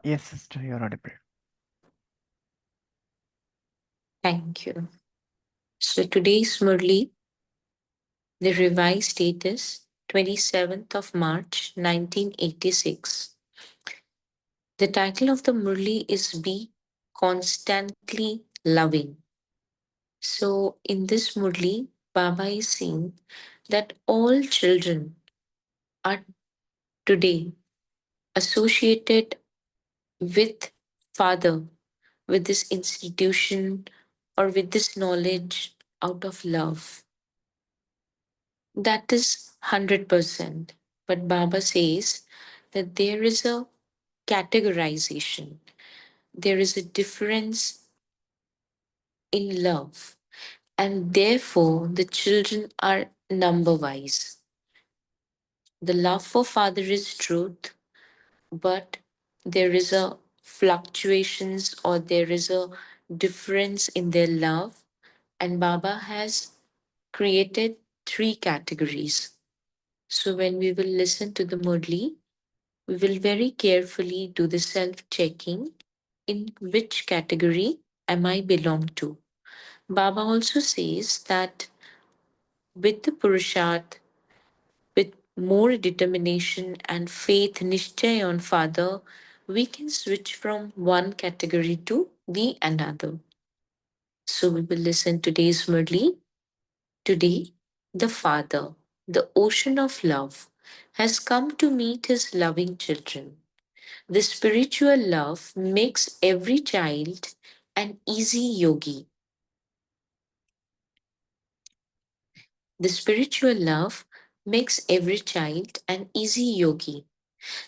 Yes, sister, you're audible. Thank you. So today's Murli, the revised date is 27th of March 1986. The title of the Murli is Be Constantly Loving. So in this Murli, Baba is saying that all children are today associated with Father, with this institution, or with this knowledge out of love. That is 100%. But Baba says that there is a categorization, there is a difference in love, and therefore the children are number wise. The love for Father is truth, but there is a fluctuations or there is a difference in their love, and Baba has created three categories. So when we will listen to the Murli, we will very carefully do the self checking in which category am I belong to. Baba also says that with the Purusharth, with more determination and faith, Nishchay on Father, we can switch from one category to the another. So we will listen today's Murli. Today, the Father, the ocean of love, has come to meet his loving children. The spiritual love makes every child an easy yogi. The spiritual love makes every child an easy yogi.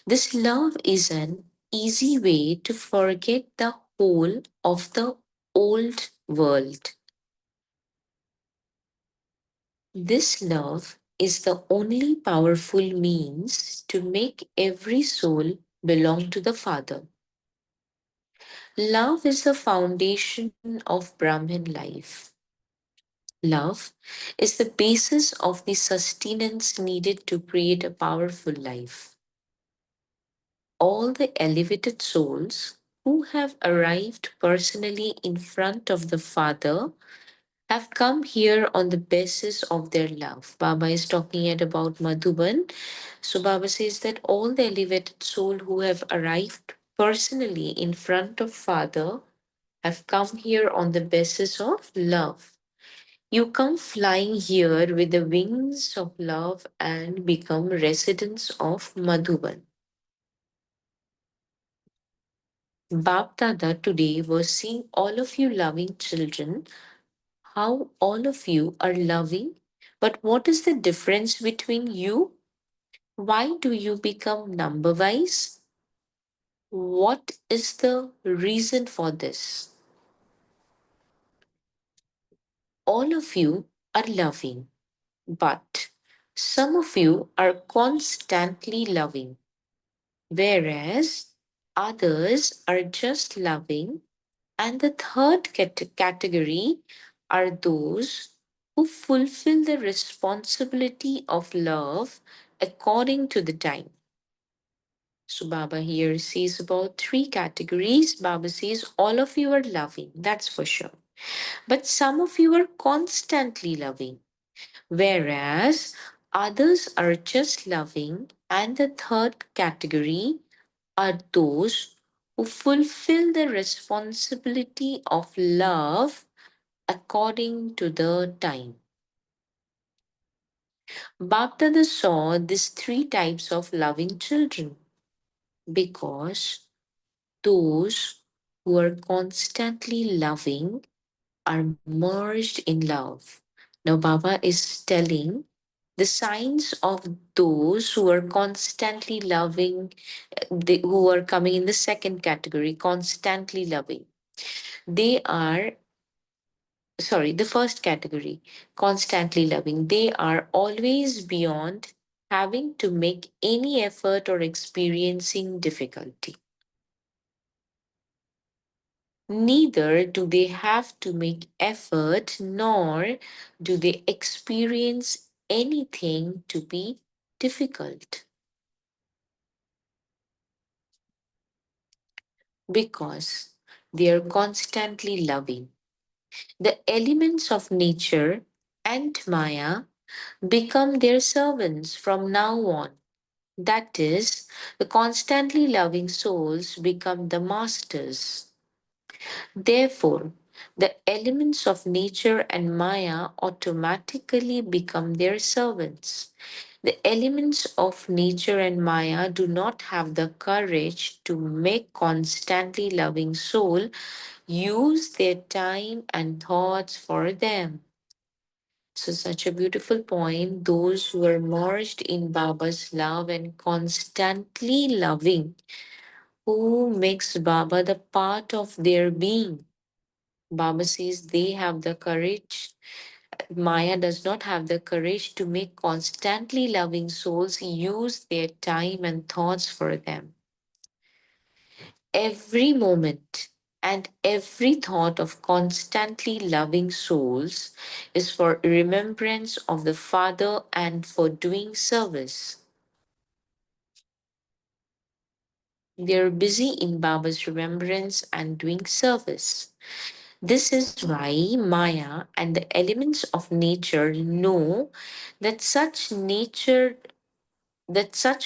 This love is an easy way to forget the whole of the old world. This love is the only powerful means to make every soul belong to the Father. Love is the foundation of Brahmin life. Love is the basis of the sustenance needed to create a powerful life. All the elevated souls who have arrived personally in front of the Father have come here on the basis of their love. Baba is talking yet about Madhuban. So Baba says that all the elevated soul who have arrived personally in front of Father have come here on the basis of love. You come flying here with the wings of love and become residents of Madhuban. Bap Dada today was seeing all of you loving children, how all of you are loving, but what is the difference between you? Why do you become number wise? What is the reason for this? All of you are loving, but some of you are constantly loving, whereas others are just loving. And the third category are those who fulfill the responsibility of love according to the time. So Baba here says about three categories. Baba says all of you are loving, that's for sure. But some of you are constantly loving, whereas others are just loving. And the third category are those who fulfill the responsibility of love according to the time. Bhaktada saw these three types of loving children because those who are constantly loving are merged in love. Now, Baba is telling the signs of those who are constantly loving, who are coming in the second category, constantly loving. They are, sorry, the first category, constantly loving. They are always beyond having to make any effort or experiencing difficulty. Neither do they have to make effort, nor do they experience anything to be difficult. because they are constantly loving. The elements of nature and Maya become their servants from now on. That is, the constantly loving souls become the masters. Therefore, the elements of nature and Maya automatically become their servants. The elements of nature and Maya do not have the courage to make constantly loving soul use their time and thoughts for them. So, such a beautiful point. Those who are merged in Baba's love and constantly loving, who makes Baba the part of their being. Baba says they have the courage. Maya does not have the courage to make constantly loving souls use their time and thoughts for them. Every moment and every thought of constantly loving souls is for remembrance of the Father and for doing service. They are busy in Baba's remembrance and doing service. This is why Maya and the elements of nature know that such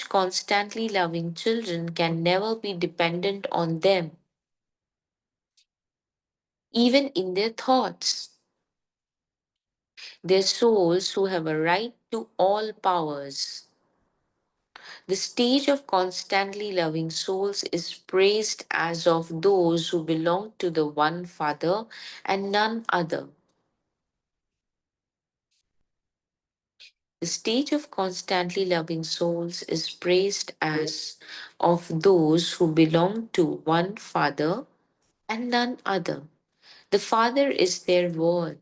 constantly loving children can never be dependent on them, even in their thoughts. Their souls who have a right to all powers. The stage of constantly loving souls is praised as of those who belong to the one Father and none other. The stage of constantly loving souls is praised as of those who belong to one Father and none other. The Father is their world.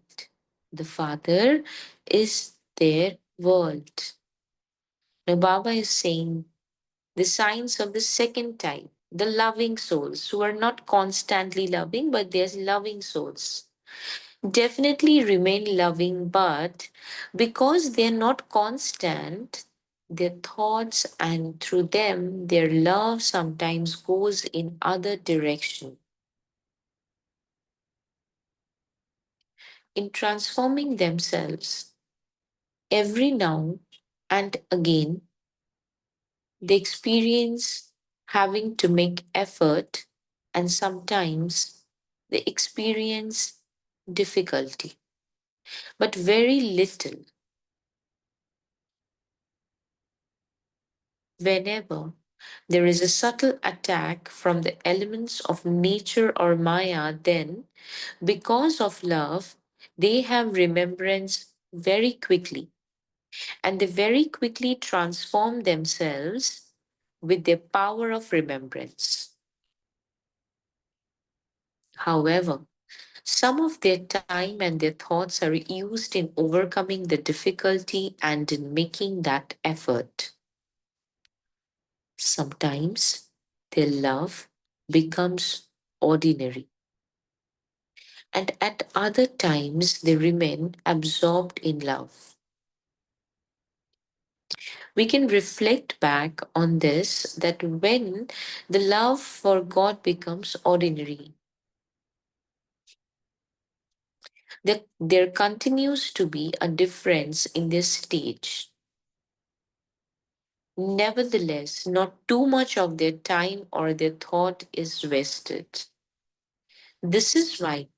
The Father is their world. Now, Baba is saying the signs of the second type, the loving souls who are not constantly loving, but they're loving souls. Definitely remain loving, but because they're not constant, their thoughts and through them, their love sometimes goes in other direction. In transforming themselves every now and again, they experience having to make effort and sometimes they experience difficulty, but very little. Whenever there is a subtle attack from the elements of nature or Maya, then, because of love, they have remembrance very quickly and they very quickly transform themselves with their power of remembrance. However, some of their time and their thoughts are used in overcoming the difficulty and in making that effort. Sometimes their love becomes ordinary, and at other times they remain absorbed in love. We can reflect back on this that when the love for God becomes ordinary, there continues to be a difference in this stage. Nevertheless, not too much of their time or their thought is wasted. This is why,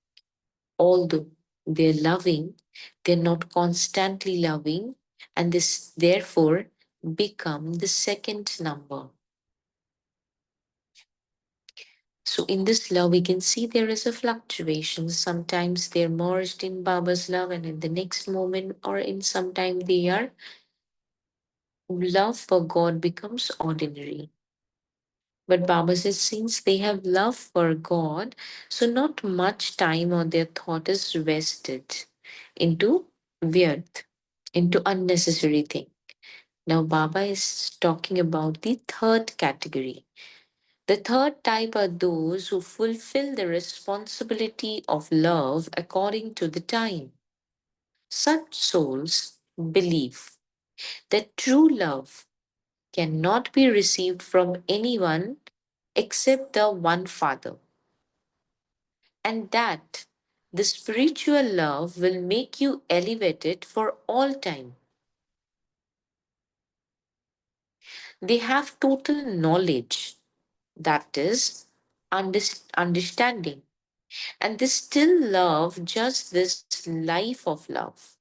although they're loving, they're not constantly loving, and this therefore become the second number. So, in this love, we can see there is a fluctuation. Sometimes they're merged in Baba's love, and in the next moment, or in some time, they are love for God becomes ordinary. But Baba says, since they have love for God, so not much time or their thought is wasted into व्यर्थ, into unnecessary thing. Now, Baba is talking about the third category. The third type are those who fulfill the responsibility of love according to the time. Such souls believe that true love cannot be received from anyone except the one Father, and that the spiritual love will make you elevated for all time. They have total knowledge, that is, understanding, and they still love just this life of love.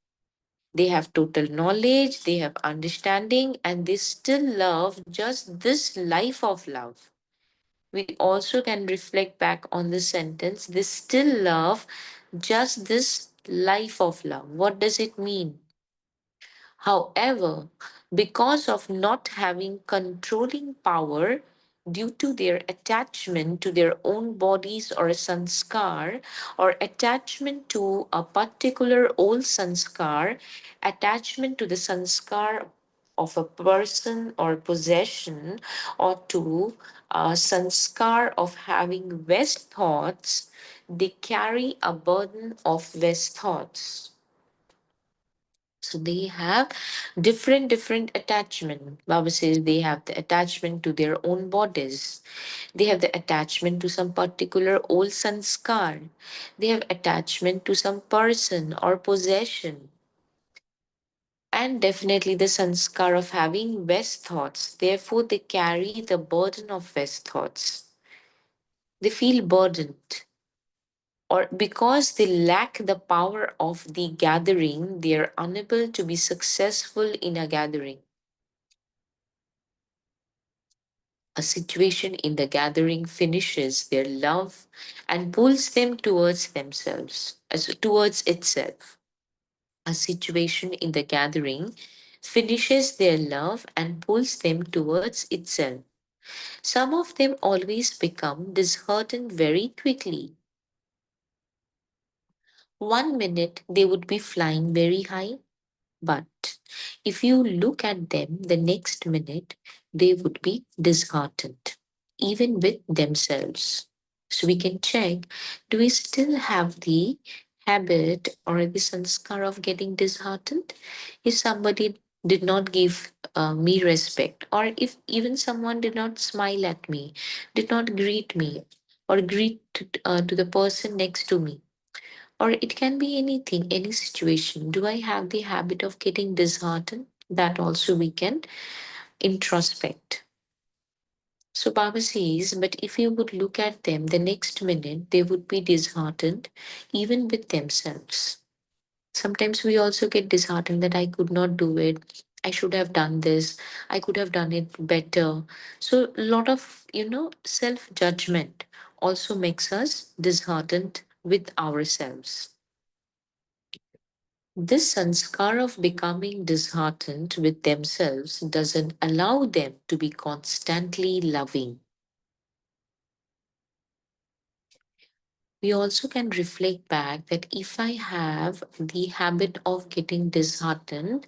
They have total knowledge, they have understanding, and they still love just this life of love. We also can reflect back on this sentence. They still love just this life of love. What does it mean? However, because of not having controlling power due to their attachment to their own bodies or a sanskar, or attachment to a particular old sanskar, attachment to the sanskar of a person or possession, or to a sanskar of having West thoughts, they carry a burden of West thoughts. So they have different attachment. Baba says they have the attachment to their own bodies. They have the attachment to some particular old sanskar. They have attachment to some person or possession. And definitely the sanskar of having West thoughts. Therefore, they carry the burden of West thoughts. They feel burdened, or because they lack the power of the gathering, they are unable to be successful in a gathering. A situation in the gathering finishes their love and pulls them towards themselves, as towards itself. A situation in the gathering finishes their love and pulls them towards itself. Some of them always become disheartened very quickly. One minute they would be flying very high, but if you look at them the next minute, they would be disheartened, even with themselves. So we can check, do we still have the habit or the sanskar of getting disheartened? If somebody did not give me respect, or if even someone did not smile at me, did not greet me, or greet to the person next to me, or it can be anything, any situation. Do I have the habit of getting disheartened? That also we can introspect. So Baba says, but if you would look at them the next minute, they would be disheartened even with themselves. Sometimes we also get disheartened that I could not do it. I should have done this. I could have done it better. So a lot of, self judgment also makes us disheartened with ourselves. This sanskar of becoming disheartened with themselves doesn't allow them to be constantly loving. We also can reflect back that if I have the habit of getting disheartened,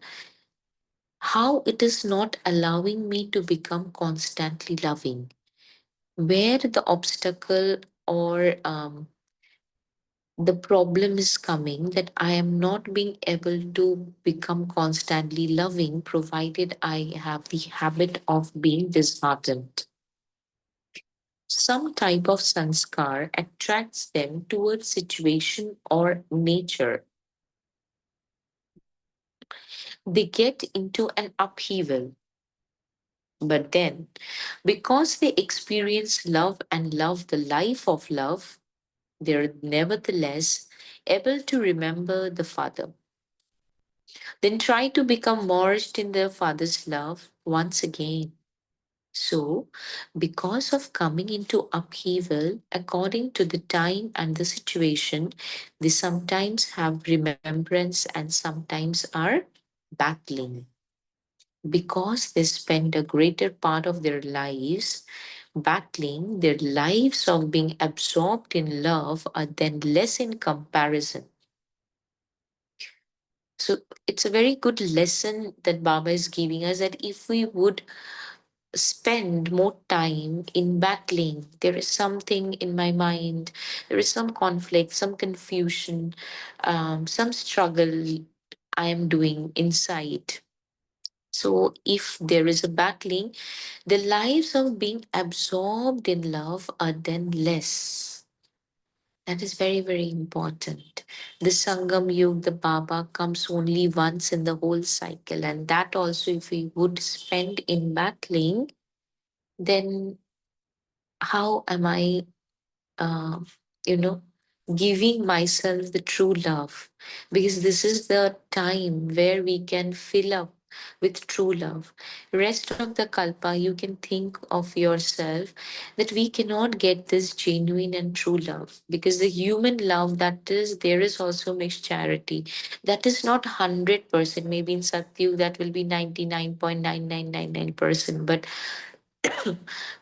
how it is not allowing me to become constantly loving. Where the obstacle or the problem is coming, that I am not being able to become constantly loving provided I have the habit of being disheartened. Some type of sanskar attracts them towards situation or nature. They get into an upheaval, but then because they experience love and love the life of love, they're nevertheless able to remember the Father. Then try to become merged in their Father's love once again. So, because of coming into upheaval according to the time and the situation, they sometimes have remembrance and sometimes are battling. Because they spend a greater part of their lives battling, their lives of being absorbed in love are then less in comparison. So it's a very good lesson that Baba is giving us, that if we would spend more time in battling, there is something in my mind, there is some conflict, some confusion, some struggle I am doing inside. So if there is a battling, the lives of being absorbed in love are then less. That is very, very important. The Sangam Yug, the Baba, comes only once in the whole cycle. And that also, if we would spend in battling, then how am I uh, you know, giving myself the true love, because this is the time where we can fill up with true love. Rest of the kalpa, you can think of yourself that we cannot get this genuine and true love, because the human love that is there is also mixed charity. That is not 100%. Maybe in Satyug that will be 99.9999%. But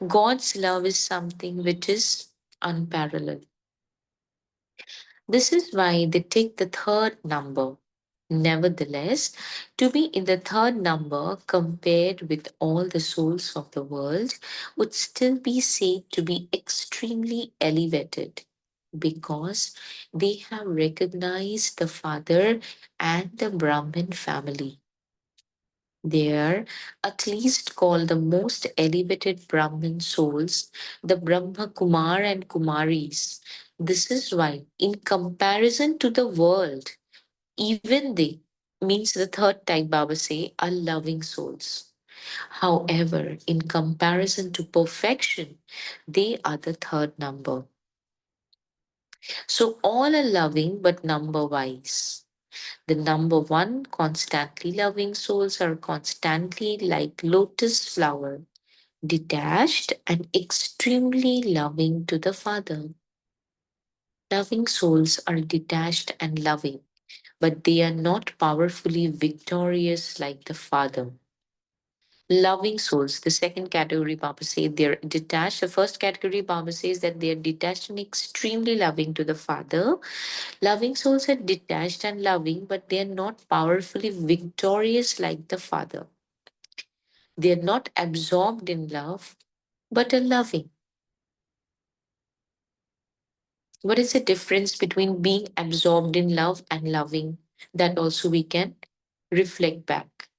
God's love is something which is unparalleled. This is why they take the third number. Nevertheless, to be in the third number compared with all the souls of the world would still be said to be extremely elevated, because they have recognized the Father and the Brahmin family. They are at least called the most elevated Brahmin souls, the Brahma Kumar and Kumaris. This is why, in comparison to the world, even they, means the third type Baba say, are loving souls. However, in comparison to perfection, they are the third number. So all are loving but number wise. The number one, constantly loving souls are constantly like lotus flower, detached and extremely loving to the Father. Loving souls are detached and loving, but they are not powerfully victorious like the Father. Loving souls, the second category, Baba says they're detached. The first category, Baba says that they are detached and extremely loving to the Father. Loving souls are detached and loving, but they are not powerfully victorious like the Father. They are not absorbed in love, but are loving. What is the difference between being absorbed in love and loving? That also we can reflect back.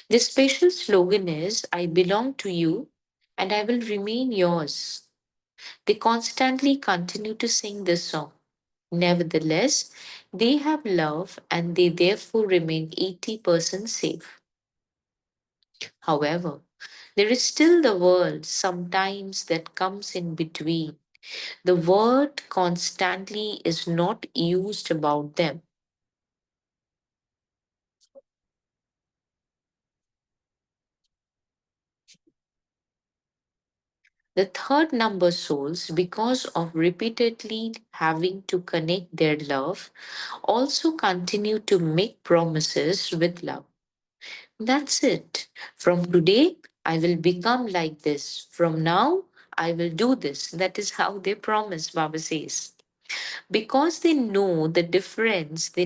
The special slogan is I belong to you and I will remain yours. They constantly continue to sing this song. Nevertheless, they have love and they therefore remain 80% safe. However, there is still the world sometimes that comes in between. The word constantly is not used about them. The third number souls, because of repeatedly having to connect their love, also continue to make promises with love. That's it. From today, I will become like this. From now, I will do this. That is how they promise, Baba says. Because they know the difference, they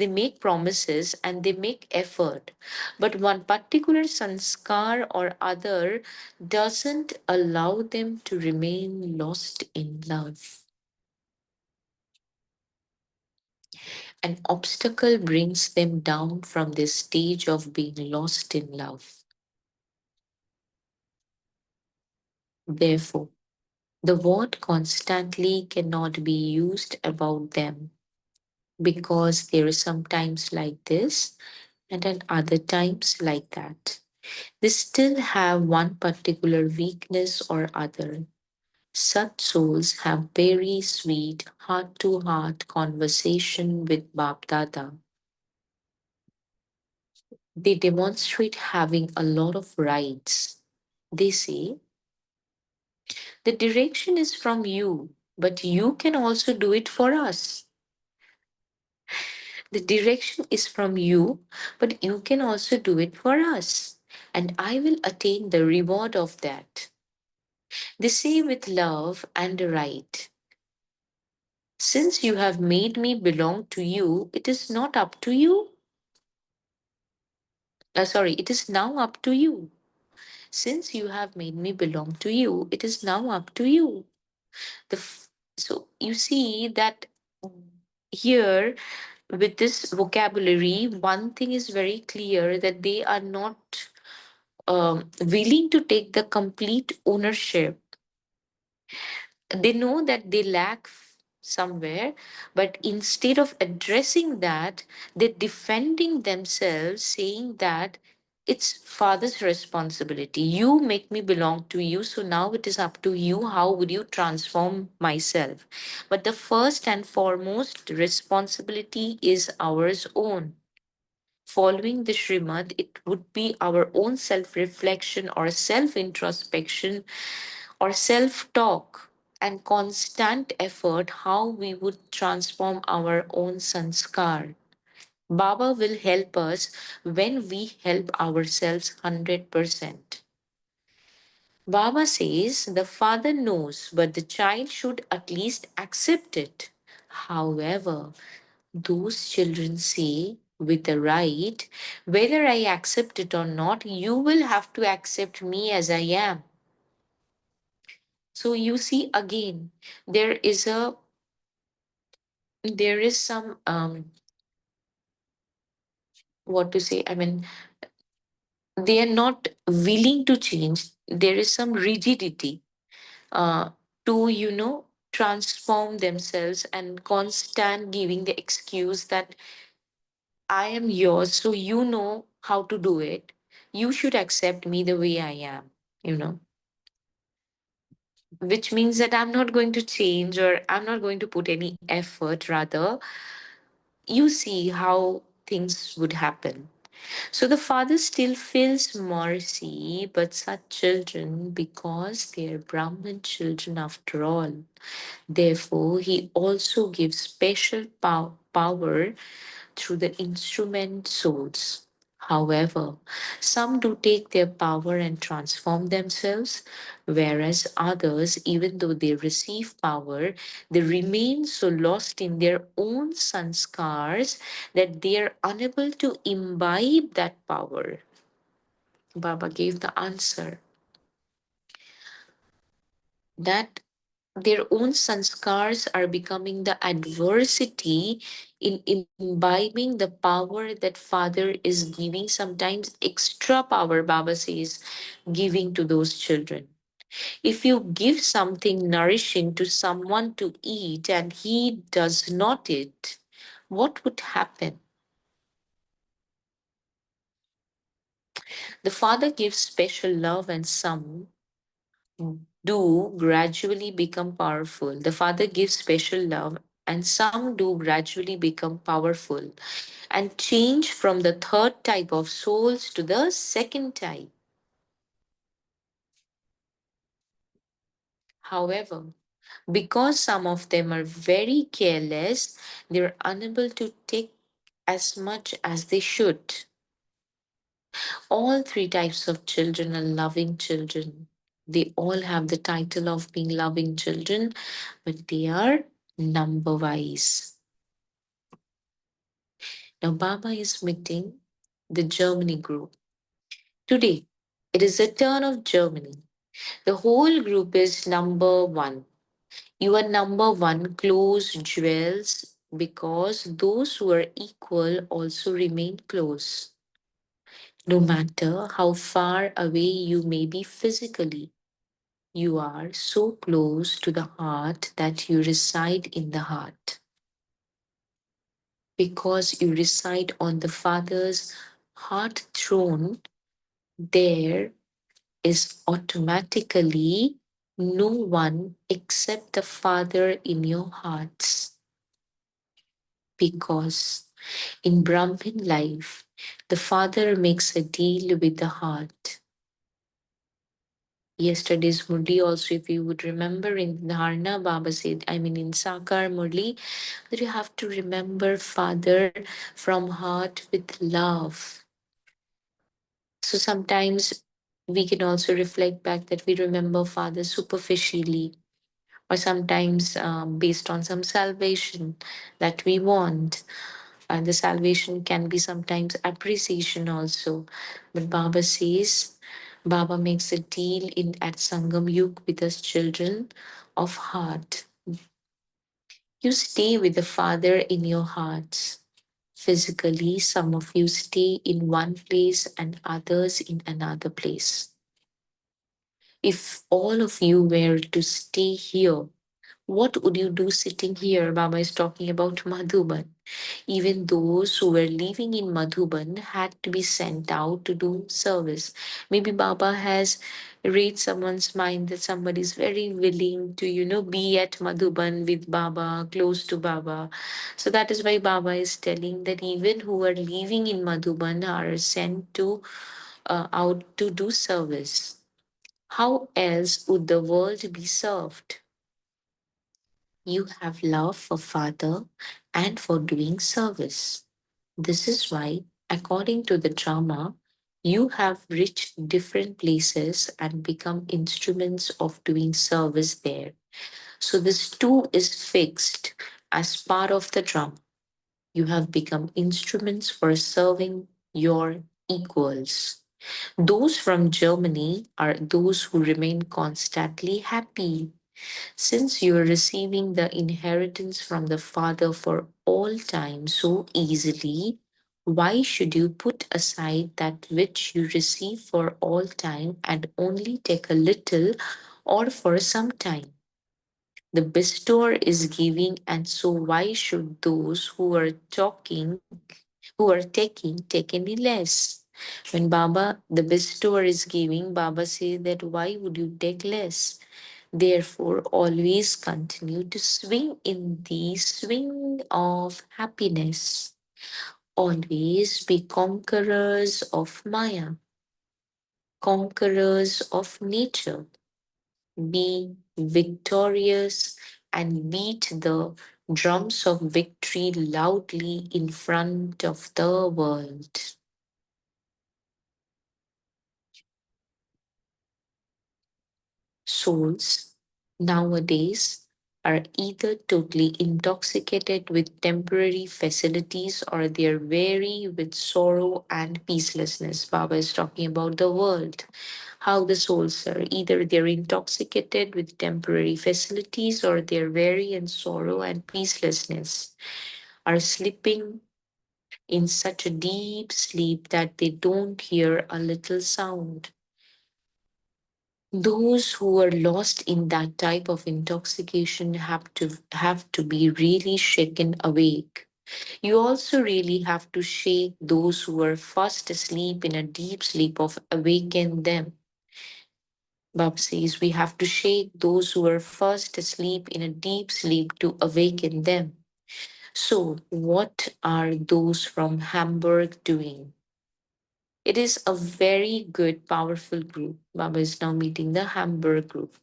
make promises and they make effort. But one particular sanskar or other doesn't allow them to remain lost in love. An obstacle brings them down from this stage of being lost in love. Therefore, the word constantly cannot be used about them, because there is sometimes like this and at other times like that. They still have one particular weakness or other. Such souls have very sweet heart to heart conversation with Bap Dada. They demonstrate having a lot of rights. They say, the direction is from you, but you can also do it for us. The direction is from you, but you can also do it for us. And I will attain the reward of that. They say with love and right. Since you have made me belong to you, it is not up to you. It is now up to you. Since you have made me belong to you, it is now up to you. The f- so you see that here with this vocabulary, one thing is very clear, that they are not willing to take the complete ownership. They know that they lack somewhere, but instead of addressing that, they're defending themselves, saying that it's father's responsibility. You make me belong to you, so now it is up to you. How would you transform myself? But the first and foremost responsibility is ours own. Following the Srimad, it would be our own self reflection or self introspection or self talk and constant effort how we would transform our own sanskar. Baba will help us when we help ourselves 100%. Baba says the father knows, but the child should at least accept it. However, those children say with the right, whether I accept it or not, you will have to accept me as I am. So you see again, there is a there is some what to say, I mean, they are not willing to change. There is some rigidity uh, to, transform themselves, and constant giving the excuse that I am yours, so you know how to do it. You should accept me the way I am, you know, which means that I'm not going to change, or I'm not going to put any effort. Rather, you see how things would happen. So the father still feels mercy, but such children, because they are Brahman children after all. Therefore, he also gives special power through the instrument souls. However, some do take their power and transform themselves, whereas others, even though they receive power, they remain so lost in their own sanskars that they are unable to imbibe that power. Baba gave the answer that their own sanskars are becoming the adversity in imbibing the power that father is giving, sometimes extra power, Baba says, giving to those children. If you give something nourishing to someone to eat and he does not eat, what would happen? The father gives special love, and some do gradually become powerful. The Father gives special love, and some do gradually become powerful and change from the third type of souls to the second type. However, because some of them are very careless, they're unable to take as much as they should. All three types of children are loving children. They all have the title of being loving children, but they are number wise. Now, Baba is meeting the Germany group. Today, it is the turn of Germany. The whole group is number one. You are number one, close jewels, because those who are equal also remain close. No matter how far away you may be physically, you are so close to the heart that you reside in the heart. Because you reside on the Father's heart throne, there is automatically no one except the Father in your hearts. Because in Brahmin life, the Father makes a deal with the heart. Yesterday's Murli also, if you would remember in Dharna, Baba said, I mean in Sakar Murli, that you have to remember Father from heart with love. So sometimes we can also reflect back that we remember Father superficially, or sometimes based on some salvation that we want. And the salvation can be sometimes appreciation also. But Baba says, Baba makes a deal in at Sangam Yug with us children of heart. You stay with the Father in your hearts. Physically, some of you stay in one place and others in another place. If all of you were to stay here, what would you do sitting here? Baba is talking about Madhuban. Even those who were living in Madhuban had to be sent out to do service. Maybe Baba has read someone's mind that somebody is very willing to, be at Madhuban with Baba, close to Baba. So that is why Baba is telling that even who are living in Madhuban are sent to out to do service. How else would the world be served? You have love for Father and for doing service. This is why, according to the drama, you have reached different places and become instruments of doing service there. So, this too is fixed as part of the drama. You have become instruments for serving your equals. Those from Germany are those who remain constantly happy. Since you are receiving the inheritance from the Father for all time so easily, why should you put aside that which you receive for all time and only take a little or for some time? The bestower is giving, and so why should those who are taking, take any less? When Baba, the bestower, is giving, Baba says that why would you take less? Therefore, always continue to swing in the swing of happiness. Always be conquerors of Maya, conquerors of nature. Be victorious and beat the drums of victory loudly in front of the world. Souls nowadays are either totally intoxicated with temporary facilities or they're weary with sorrow and peacelessness. Baba is talking about the world, how the souls are either they're intoxicated with temporary facilities or they're weary in sorrow and peacelessness, are sleeping in such a deep sleep that they don't hear a little sound. Those who are lost in that type of intoxication have to be really shaken awake. You also really have to shake those who are fast asleep in a deep sleep of awaken them. Bab says we have to shake those who are fast asleep in a deep sleep to awaken them. So, what are those from Hamburg doing? It is a very good, powerful group. Baba is now meeting the Hamburg group.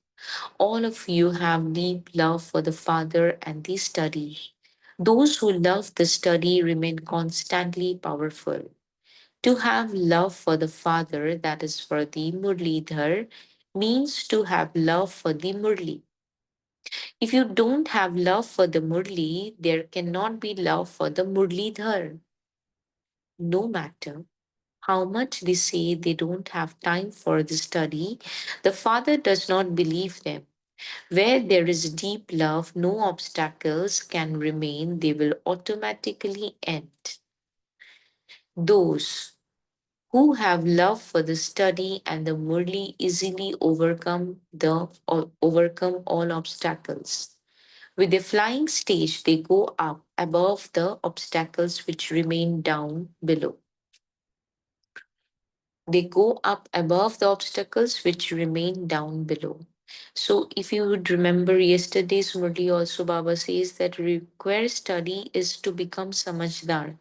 All of you have deep love for the Father and the study. Those who love the study remain constantly powerful. To have love for the Father, that is for the Murlidhar, means to have love for the Murli. If you don't have love for the Murli, there cannot be love for the Murlidhar. No matter how much they say they don't have time for the study, the Father does not believe them. Where there is deep love, no obstacles can remain, they will automatically end. Those who have love for the study and the Murli easily overcome all obstacles. With a flying stage, they go up above the obstacles which remain down below. They go up above the obstacles which remain down below. So, if you would remember yesterday's Murli, also Baba says that require study is to become Samajdar,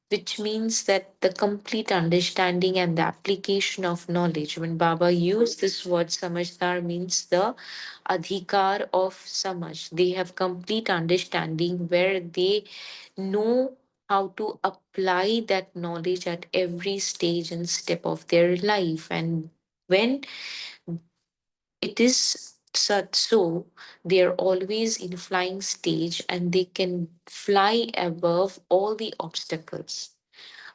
which means that the complete understanding and the application of knowledge. When Baba used this word Samajdar, means the adhikar of Samaj. They have complete understanding where they know how to apply that knowledge at every stage and step of their life. And when it is such so, they are always in flying stage and they can fly above all the obstacles.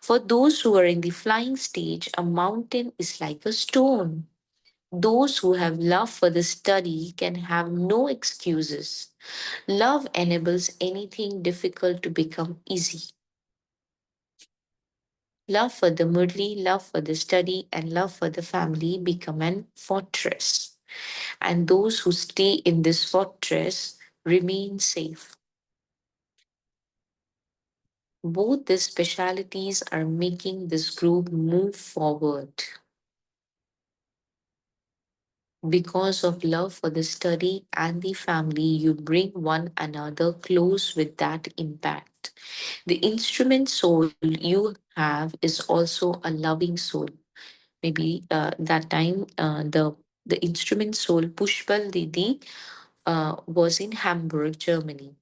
For those who are in the flying stage, a mountain is like a stone. Those who have love for the study can have no excuses. Love enables anything difficult to become easy. Love for the Murli, love for the study, and love for the family become an fortress. And those who stay in this fortress remain safe. Both these specialities are making this group move forward. Because of love for the study and the family, you bring one another close with that impact. The instrument soul you have is also a loving soul. Maybe that time the instrument soul Pushpal Didi was in Hamburg, Germany.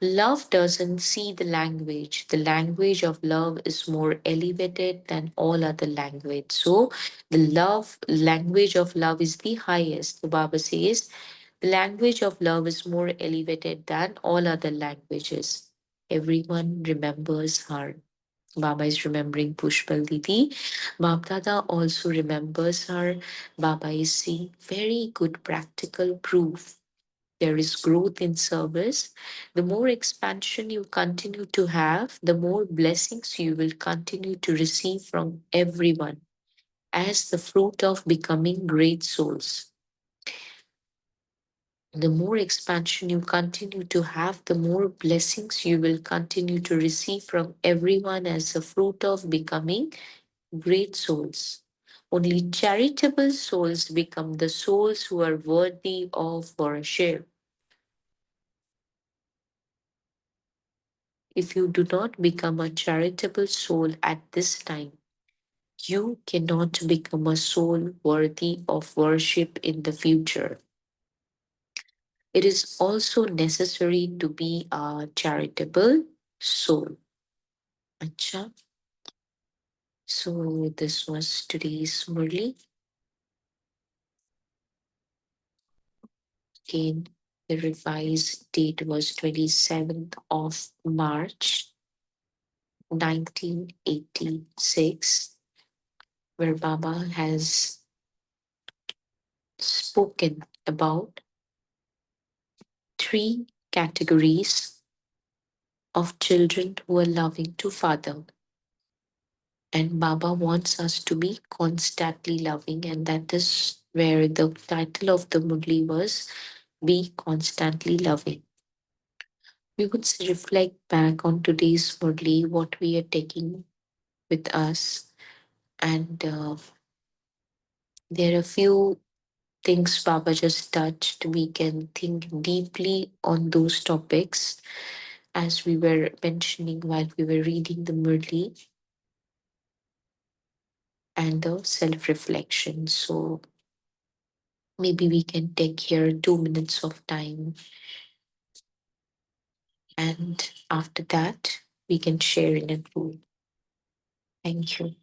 Love doesn't see the language. The language of love is more elevated than all other language. So the love language of love is the highest. The Baba says the language of love is more elevated than all other languages. Everyone remembers her. Baba is remembering Pushpal Didi. Bab also remembers her. Baba is seeing very good practical proof. There is growth in service. The more expansion you continue to have, the more blessings you will continue to receive from everyone as the fruit of becoming great souls. The more expansion you continue to have, the more blessings you will continue to receive from everyone as the fruit of becoming great souls. Only charitable souls become the souls who are worthy of worship. If you do not become a charitable soul at this time, you cannot become a soul worthy of worship in the future. It is also necessary to be a charitable soul. Acha. So this was today's Murli. Again, the revised date was 27th of March 1986, where Baba has spoken about three categories of children who are loving to Father. And Baba wants us to be constantly loving, and that is where the title of the Murli was Be Constantly Loving. We would reflect back on today's Murli, what we are taking with us, and there are a few things Baba just touched. We can think deeply on those topics as we were mentioning while we were reading the Murli and the self reflection. So maybe we can take here 2 minutes of time, and after that, we can share in a group. Thank you.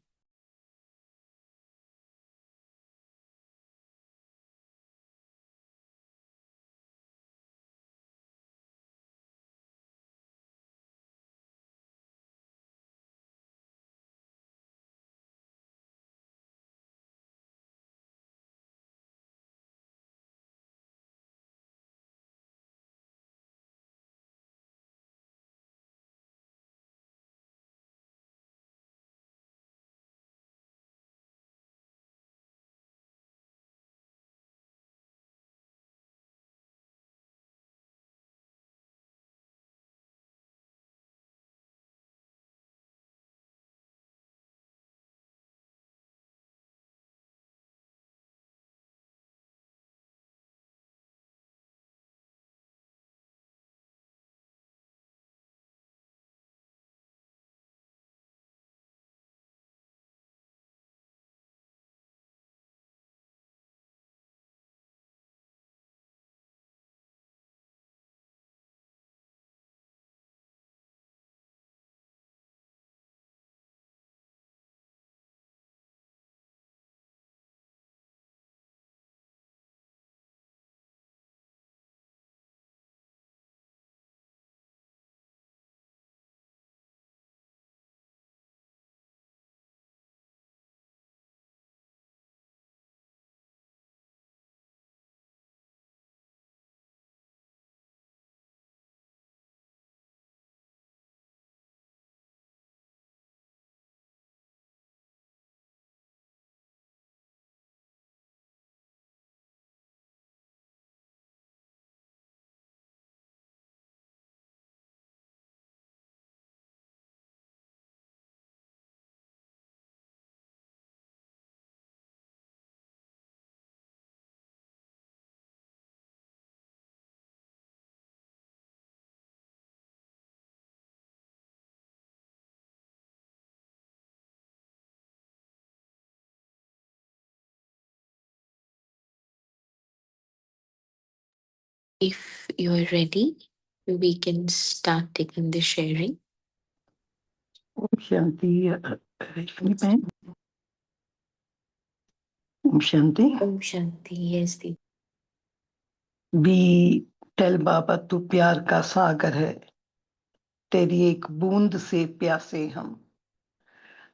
If you are ready, we can start taking the sharing. Om Shanti, Rashmi Bhai. Om Shanti. Om Shanti, yes, Deep. We tell Baba तू प्यार का सागर है तेरी एक बूंद से प्यासे हम.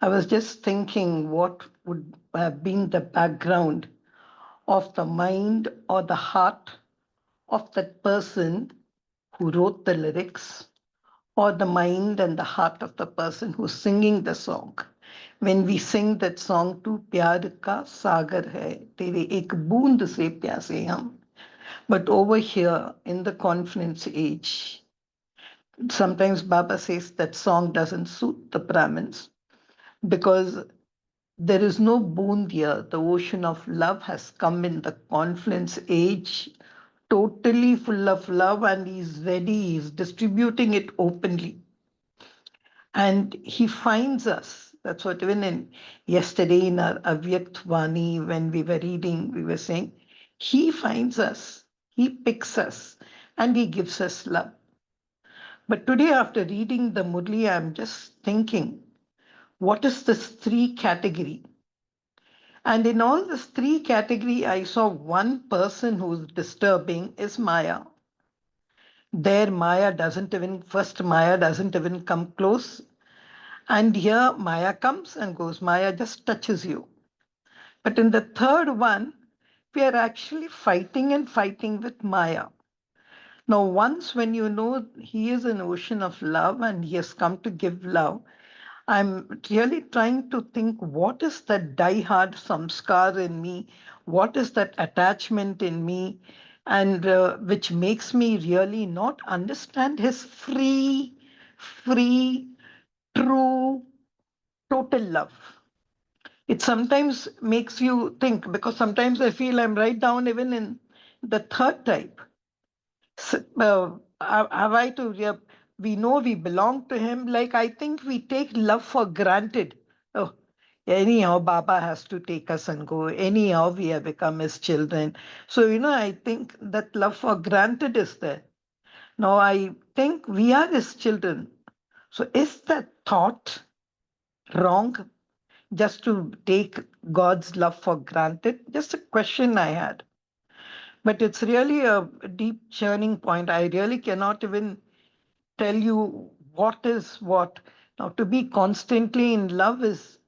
I was just thinking what would have been the background of the mind or the heart of that person who wrote the lyrics, or the mind and the heart of the person who's singing the song. When we sing that song, "Tu प्यार का सागर है तेरे एक बूंद से प्यासे हम." But over here in the conference age, sometimes Baba says that song doesn't suit the Brahmins because there is no boond here. The ocean of love has come in the confluence age, totally full of love, and he's ready, he's distributing it openly. And he finds us. That's what even in yesterday in our Avyakt Vani, when we were reading, we were saying, he finds us, he picks us, and he gives us love. But today, after reading the Murli, I'm just thinking, what is this three category? And in all this three category, I saw one person who's disturbing is Maya. There, Maya doesn't even come close. And here, Maya comes and goes. Maya just touches you. But in the third one, we are actually fighting and fighting with Maya. Now, once when you know he is an ocean of love and he has come to give love, I'm really trying to think what is that die-hard samskar in me? What is that attachment in me? And which makes me really not understand his free, true, total love. It sometimes makes you think because sometimes I feel I'm right down even in the third type. Have I to, yeah, we know we belong to him. Like I think we take love for granted. Oh, anyhow, Baba has to take us and go. Anyhow, we have become his children. So, I think that love for granted is there. Now, I think we are his children. So, is that thought wrong? Just to take God's love for granted? Just a question I had. But it's really a deep churning point. I really cannot even tell you what is what. Now, to be constantly in love is,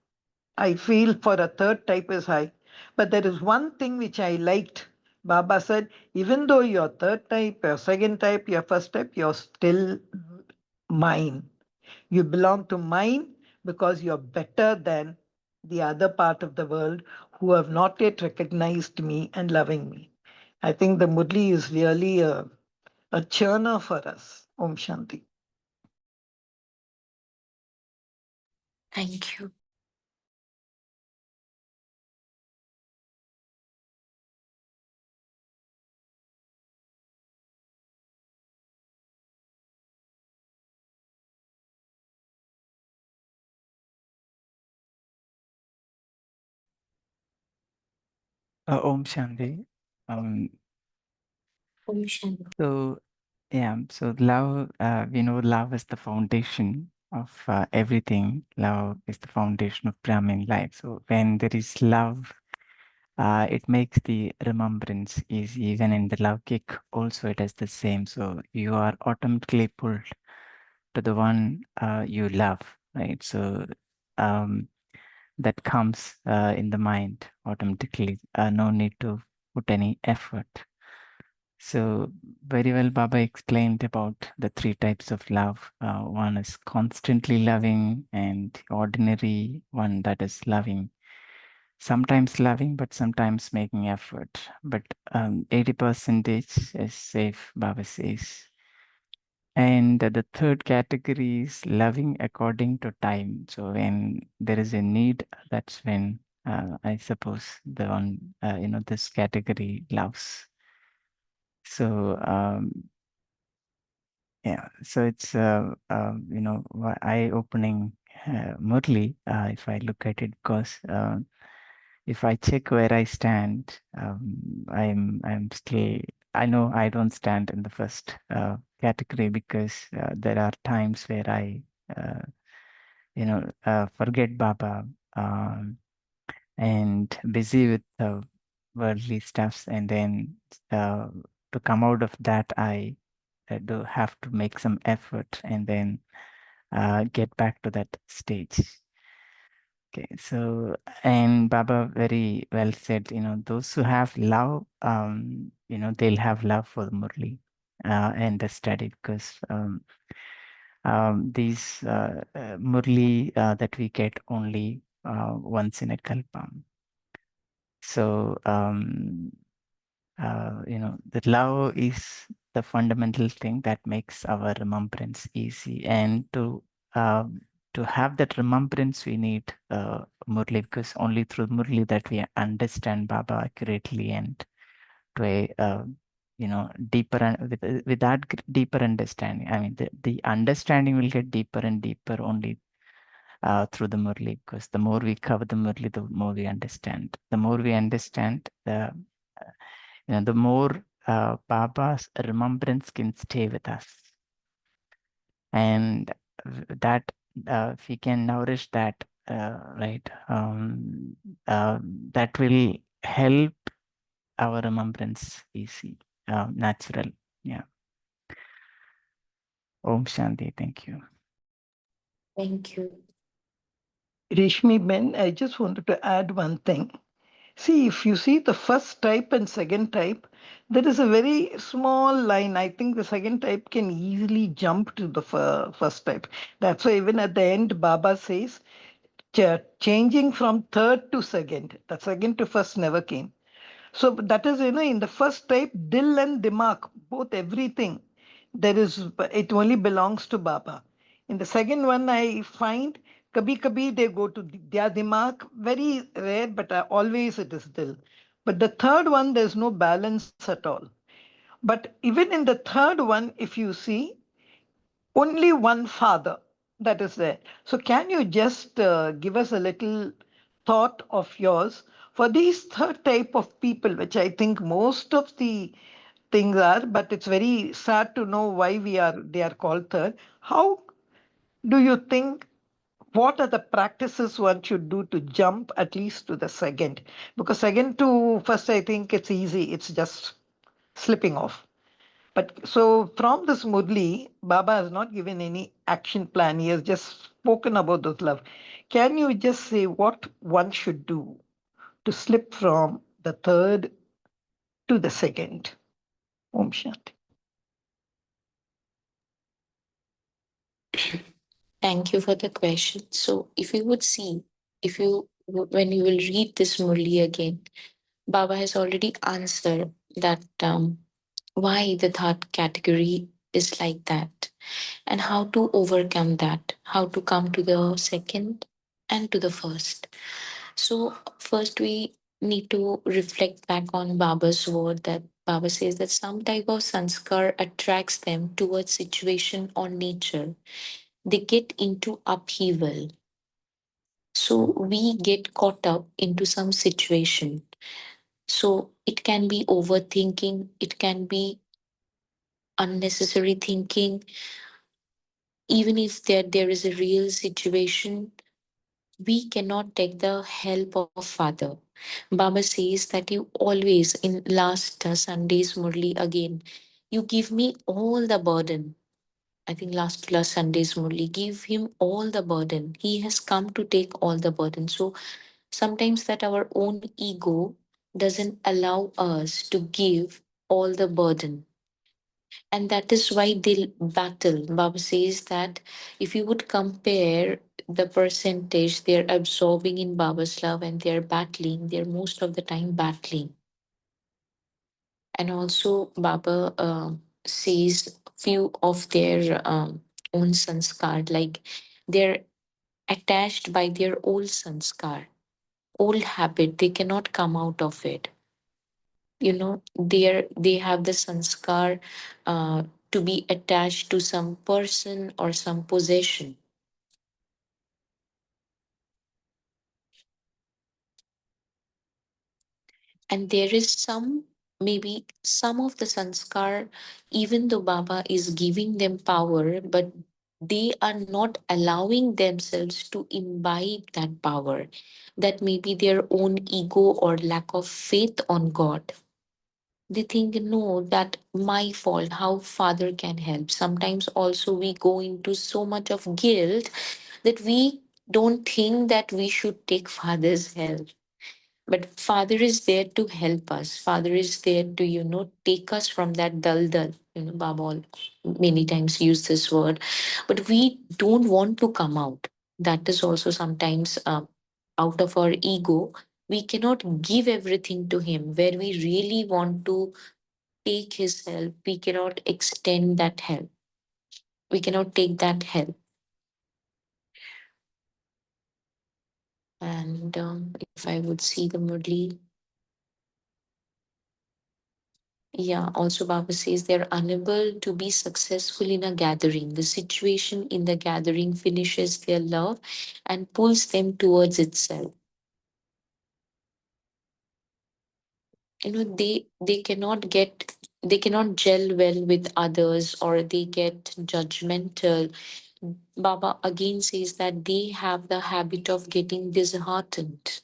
I feel, for a third type is high. But there is one thing which I liked. Baba said, even though you're third type, your second type, your first type, you're still mine. You belong to mine because you're better than the other part of the world who have not yet recognized me and loving me. I think the Murli is really a churner for us. Om Shanti. Thank you. Om Shanti. Um, Om Shanti. so yeah, so love, we know love is the foundation of everything. Love is the foundation of Brahmin life. So when there is love, it makes the remembrance easy. Even in the love kick, also it is the same. So you are automatically pulled to the one you love, right? So um, that comes in the mind automatically. No need to put any effort. So very well, Baba explained about the three types of love. One is constantly loving, and ordinary one that is loving, sometimes loving, but sometimes making effort. But 80% is safe, Baba says. And the third category is loving according to time. So when there is a need, that's when I suppose the one this category loves. So yeah, so it's eye-opening, Murli, if I look at it, because if I check where I stand, I'm still I know I don't stand in the first category because there are times where I, forget Baba and busy with worldly stuffs, and then to come out of that, I do have to make some effort and then get back to that stage. Okay, so and Baba very well said, those who have love, they'll have love for the Murli and the study because these Murli that we get only once in a kalpa. So, the love is the fundamental thing that makes our remembrance easy. And to have that remembrance, we need Murli, because only through Murli that we understand Baba accurately and to a deeper with that deeper understanding. I mean, the understanding will get deeper and deeper only through the Murli, because the more we cover the Murli, the more we understand. The more we understand, the more Baba's remembrance can stay with us, and that if we can nourish that, right, that will help our remembrance easy, natural. Yeah. Om Shanti. Thank you. Thank you. Rishmi Ben, I just wanted to add one thing. See, if you see the first type and second type, there is a very small line. I think the second type can easily jump to the first type. That's why even at the end, Baba says, changing from third to second. The second to first never came. So that is, in the first type, Dil and Dimak, both everything, it only belongs to Baba. In the second one, I find Kabhi Kabhi they go to their Dimak, very rare, but always it is Dil. But the third one, there's no balance at all. But even in the third one, if you see, only one father that is there. So can you just give us a little thought of yours for these third type of people, which I think most of the things are, but it's very sad to know why they are called third. How do you think, what are the practices one should do to jump at least to the second? Because second to first, I think it's easy. It's just slipping off. But so from this Murli, Baba has not given any action plan. He has just spoken about this love. Can you just say what one should do to slip from the third to the second? Om Shanti. Thank you for the question. So, if you would see, if you when you will read this Murli again, Baba has already answered that why the third category is like that, and how to overcome that, how to come to the second and to the first. So, first we need to reflect back on Baba's word that Baba says that some type of sanskar attracts them towards situation or nature. They get into upheaval. So we get caught up into some situation. So it can be overthinking, it can be unnecessary thinking. Even if there is a real situation, we cannot take the help of Father. Baba says that you always, in last Sunday's Murli again, you give me all the burden. I think last Sunday's Murli, give him all the burden. He has come to take all the burden. So sometimes that our own ego doesn't allow us to give all the burden. And that is why they'll battle. Baba says that if you would compare the percentage they're absorbing in Baba's love and they're battling, they're most of the time battling. And also, Baba says few of their own sanskar, like they're attached by their old sanskar, old habit. They cannot come out of it. They have the sanskar to be attached to some person or some possession. And there is some maybe some of the sanskar, even though Baba is giving them power, but they are not allowing themselves to imbibe that power. That may be their own ego or lack of faith on God. They think, no, that my fault, how father can help. Sometimes also we go into so much of guilt that we don't think that we should take father's help. But father is there to help us. Father is there to, take us from that dal. Baba many times use this word, but we don't want to come out. That is also sometimes out of our ego. We cannot give everything to him where we really want to take his help. We cannot extend that help. We cannot take that help. And if I would see the Murli, yeah, also Baba says they're unable to be successful in a gathering. The situation in the gathering finishes their love and pulls them towards itself. They cannot gel well with others, or they get judgmental. Baba again says that they have the habit of getting disheartened.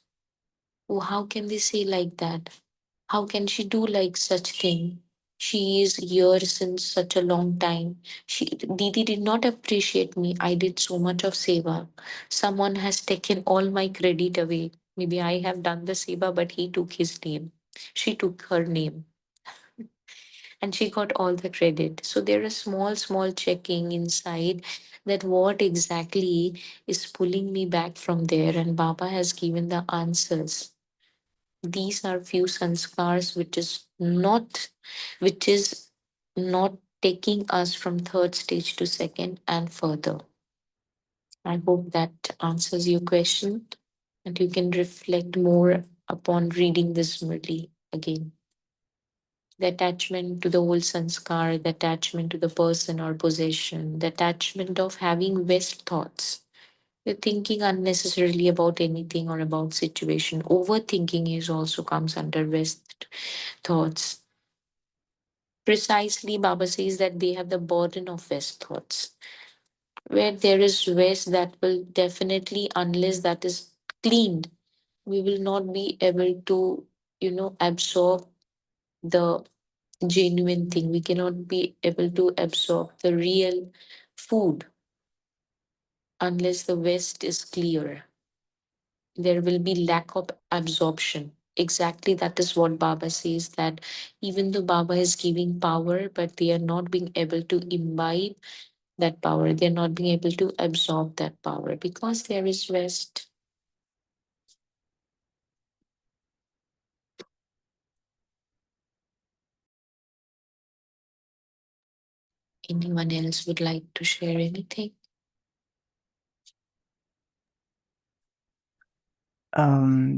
Oh, how can they say like that? How can she do like such thing? She is here since such a long time. Didi did not appreciate me. I did so much of seva. Someone has taken all my credit away. Maybe I have done the seva, but he took his name. She took her name and she got all the credit. So there is small checking inside that what exactly is pulling me back from there. And Baba has given the answers. These are few sanskars which is not taking us from third stage to second and further. I hope that answers your question and you can reflect more upon reading this Murli again. The attachment to the old sanskar, the attachment to the person or possession, the attachment of having West thoughts. You're thinking unnecessarily about anything or about situation. Overthinking is also comes under West thoughts. Precisely, Baba says that they have the burden of West thoughts. Where there is West, that will definitely, unless that is cleaned, we will not be able to, absorb the genuine thing. We cannot be able to absorb the real food unless the West is clear. There will be lack of absorption. Exactly, that is what Baba says, that even though Baba is giving power, but they are not being able to imbibe that power. They're not being able to absorb that power because there is West. Anyone else would like to share anything?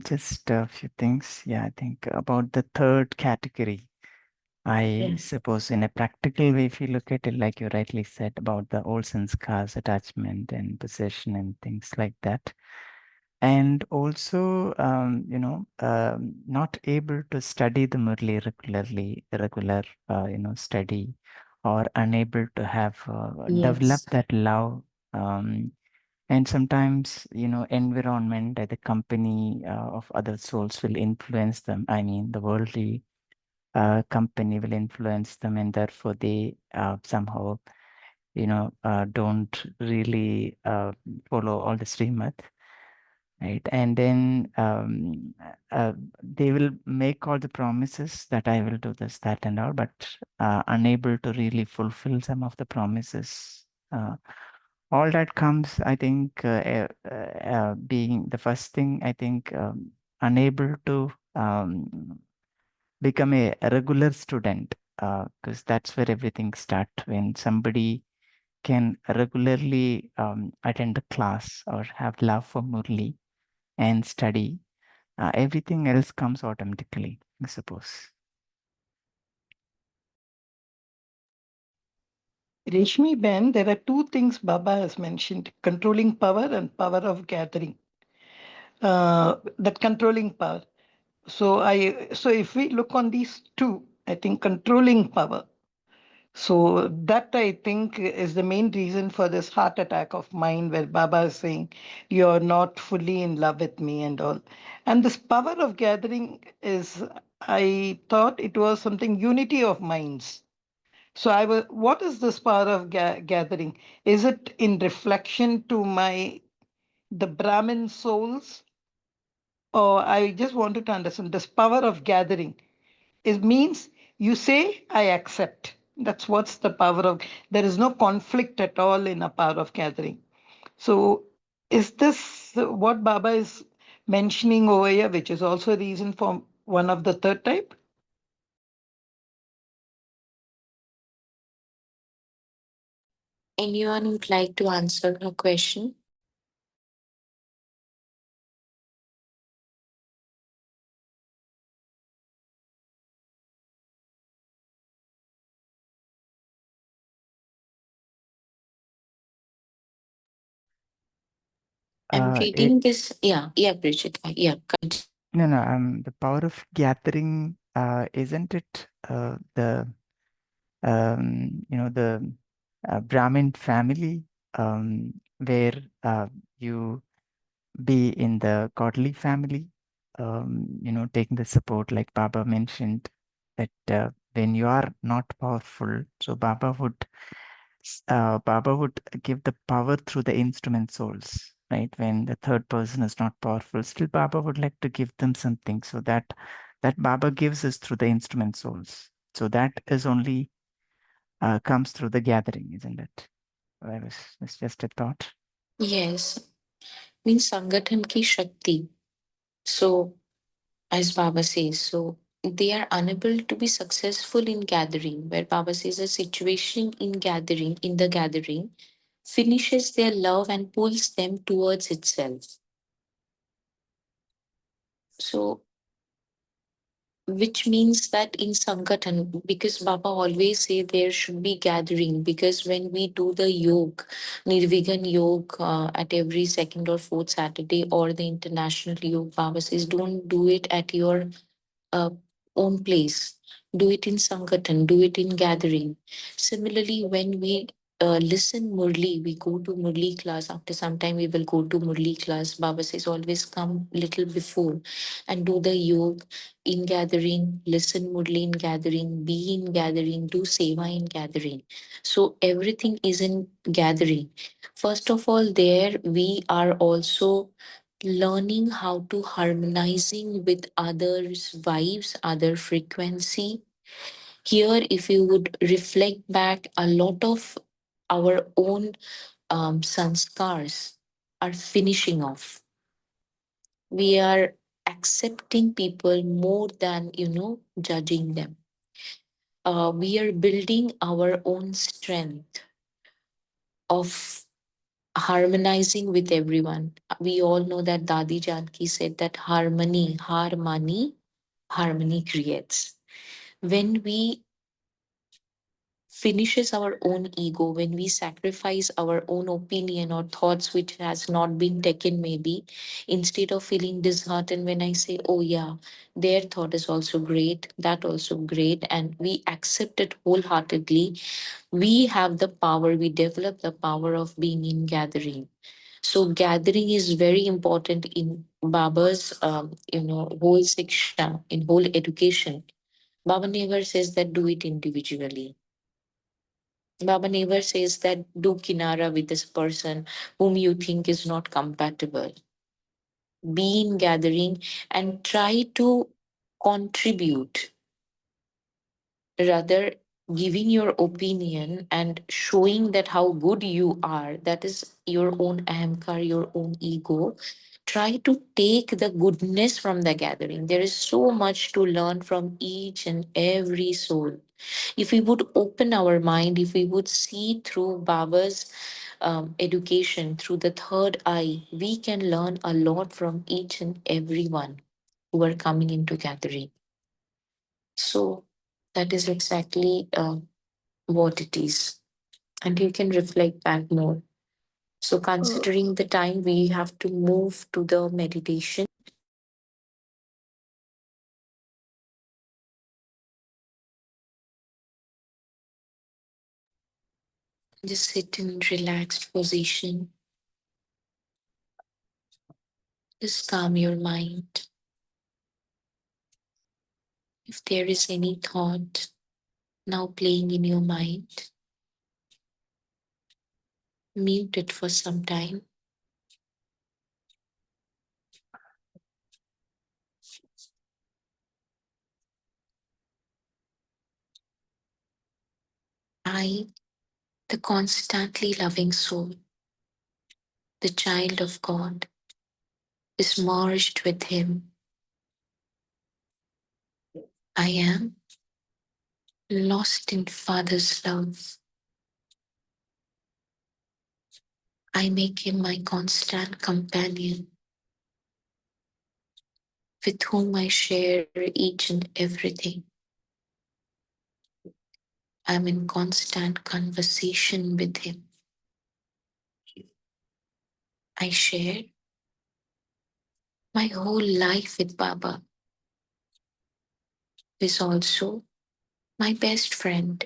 Just a few things. Yeah, I think about the third category. I Yeah. suppose in a practical way, if you look at it, like you rightly said, about the old sanskars, attachment and possession and things like that. And also, not able to study the Murli regular, study, or unable to have develop Yes. that love. And sometimes, environment, the company of other souls will influence them. I mean, the worldly company will influence them, and therefore they somehow, don't really follow all the Srimad, right? And then they will make all the promises that I will do this, that, and all, but unable to really fulfill some of the promises. All that comes, I think, being the first thing, I think, unable to become a regular student, because that's where everything starts. When somebody can regularly attend a class or have love for Murli and study, everything else comes automatically, I suppose. Reshmi Ben, there are two things Baba has mentioned: controlling power and power of gathering. That controlling power. So if we look on these two, I think controlling power. So that I think is the main reason for this heart attack of mine, where Baba is saying, "You're not fully in love with me," and all. And this power of gathering is, I thought it was something unity of minds. So I was, what is this power of gathering? Is it in reflection to the Brahmin souls? Or I just wanted to understand this power of gathering. It means you say, I accept. That's what's the power of. There is no conflict at all in a power of gathering. So, is this what Baba is mentioning over here, which is also a reason for one of the third type? Anyone would like to answer her question? I'm It reading this. Yeah, Bridget. Yeah, continue. No, no. The power of gathering, isn't it the Brahmin family, where you be in the godly family, taking the support, like Baba mentioned, that when you are not powerful, so Baba would give the power through the instrument souls, right? When the third person is not powerful, still Baba would like to give them something, so that Baba gives us through the instrument souls. So that is only comes through the gathering, isn't it? It's just a thought. Yes, means Sangathan ki Shakti. So, as Baba says, so they are unable to be successful in gathering, where Baba says a situation in the gathering, finishes their love and pulls them towards itself. So, which means that in Sankatan, because Baba always say there should be gathering, because when we do the yoga, Nirvigan yoga at every second or fourth Saturday, or the international yoga, Baba says don't do it at your uh, own place. Do it in Sankatan, do it in gathering. Similarly, when we listen Murli, we go to Murli class. After some time, we will go to Murli class. Baba says always come little before and do the yoga in gathering, listen Murli in gathering, be in gathering, do seva in gathering. So everything is in gathering. First of all, there we are also learning how to harmonizing with others vibes, other frequency. Here if you would reflect back, a lot of our own sanskars are finishing off. We are accepting people more than judging them. We are building our own strength of harmonizing with everyone. We all know that Dadi Janki said that harmony creates. When we finishes our own ego, when we sacrifice our own opinion or thoughts which has not been taken, maybe instead of feeling disheartened when I say, oh yeah, their thought is also great, that also great, and we accept it wholeheartedly, we have the power, we develop the power of being in gathering. So gathering is very important in Baba's, whole Siksha, in whole education. Baba never says that do it individually. Baba never says that do kinara with this person whom you think is not compatible. Be in gathering and try to contribute, rather giving your opinion and showing that how good you are. That is your own ahamkar, your own ego. Try to take the goodness from the gathering. There is so much to learn from each and every soul. If we would open our mind, if we would see through Baba's education, through the third eye, we can learn a lot from each and every one who are coming into gathering. So that is exactly what it is. And you can reflect back more. So, Uh, considering the time, we have to move to the meditation. Just sit in relaxed position. Just calm your mind. If there is any thought now playing in your mind, mute it for some time. I, the constantly loving soul, the child of God, is merged with Him. I am lost in Father's love. I make Him my constant companion, with whom I share each and everything. I'm in constant conversation with Him. I share my whole life with Baba, who is also my best friend.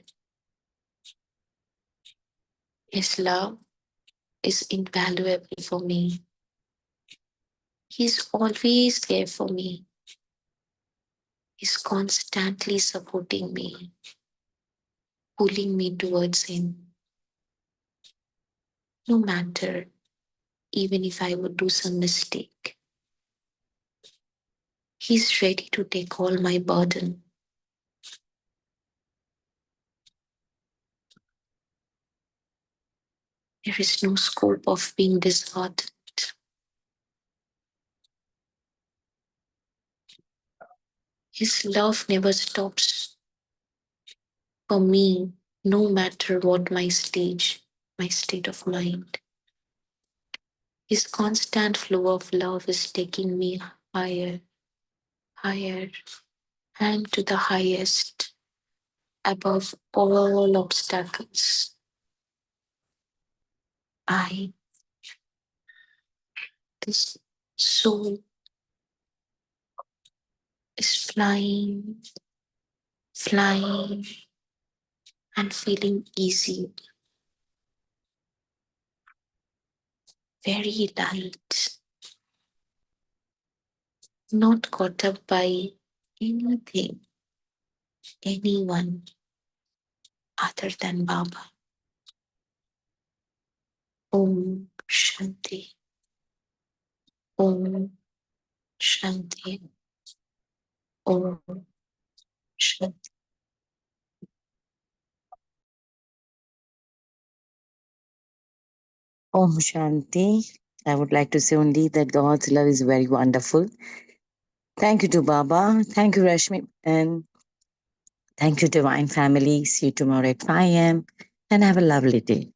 His love is invaluable for me. He's always there for me. He's constantly supporting me, pulling me towards Him. No matter, even if I would do some mistake, He's ready to take all my burden. There is no scope of being disheartened. His love never stops for me, no matter what my state of mind. His constant flow of love is taking me higher, higher, and to the highest, above all obstacles. I, this soul, is flying, flying, and feeling easy, very light, not caught up by anything, anyone other than Baba. Om Shanti. Om Shanti. Om Shanti. Om Shanti. I would like to say only that God's love is very wonderful. Thank you to Baba. Thank you, Rashmi. And thank you, Divine Family. See you tomorrow at 5 a.m. and have a lovely day.